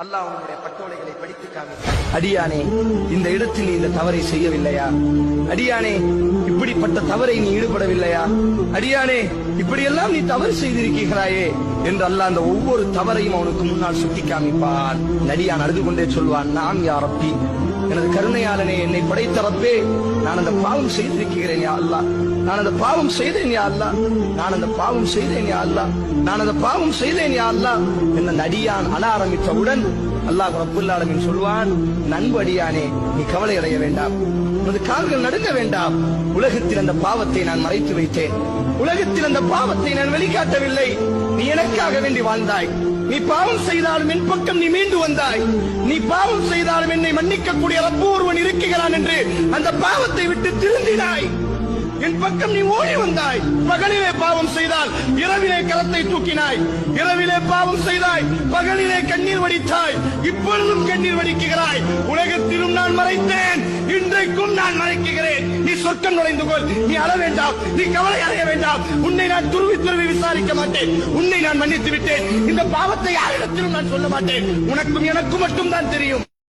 அல்லாஹ் உன்னுடைய பட்டோலைகளை படித்து காமித்தார். அடியானே, இந்த இடத்தில் நீ இந்த தவறை செய்யவில்லையா? அடியானே, இப்படிப்பட்ட தவறை நீ ஈடுபடவில்லையா? அடியானே, இப்படியெல்லாம் நீ தவறு செய்திருக்கிறாயே என்று அல்லாஹ் அந்த ஒவ்வொரு தவறையும் அவனுக்கு முன்னால் சுட்டி காமிப்பான். அடியான் அழுது கொண்டே சொல்வான், நாம் யா ரப்பி, எனது கருணையாளனே, என்னை படைத்த ரப்பே, நான் அந்த பாவம் செய்திருக்கிறேன் யா அல்லாஹ், நான் அந்த பாவம் செய்தேன் யா அல்லாஹ், நான் அந்த பாவம் செய்தேன் யா அல்லாஹ், நான் அந்த பாவம் செய்தேன் யா அல்லாஹ் என்ற அந்த அடியான் அழ ஆரம்பித்தவுடன் அல்லாஹ் ரப்புல் ஆலமீன் சொல்வான், நண்பு அடியானே, நீ கவலை அடைய வேண்டாம், உனது கால்கள் நடுங்க வேண்டாம். உலகத்தில் அந்த பாவத்தை நான் மறைத்து வைத்தேன், உலகத்தில் அந்த பாவத்தை நான் வெளிக்காட்டவில்லை. நீ எனக்காக வேண்டி வாழ்ந்தாய். நீ பாவம் செய்தாலும் என் பக்கம் நீ மீண்டு வந்தாய். நீ பாவம் செய்தாலும் என்னை மன்னிக்கக்கூடிய ரப்பு ஒருவன் இருக்கிறான் என்று அந்த பாவத்தை விட்டு திருந்தினாய். என் பக்கம் நீ ஓடி வந்தாய். பகலிலே பாவம் செய்தால் இரவிலே கரத்தை தூக்கினாய். இரவிலே பாவம் செய்தாய், பகலிலே கண்ணீர் வடித்தாய். இப்பொழுதும் கண்ணீர் வடிக்கிறாய். உலகத்திலும் நான் மறைத்தேன், இன்றைக்கும் நான் மறைக்கிறேன். நீ சொர்க்கம் நுழைந்து கொள். நீ அழ வேண்டாம், நீ கவலை அடைய வேண்டாம். உன்னை நான் துருவி துருவி விசாரிக்க மாட்டேன். உன்னை நான் மன்னித்து விட்டேன். இந்த பாவத்தை யாரிடத்திலும் நான் சொல்ல மாட்டேன். உனக்கும் எனக்கும் மட்டும் தான் தெரியும்.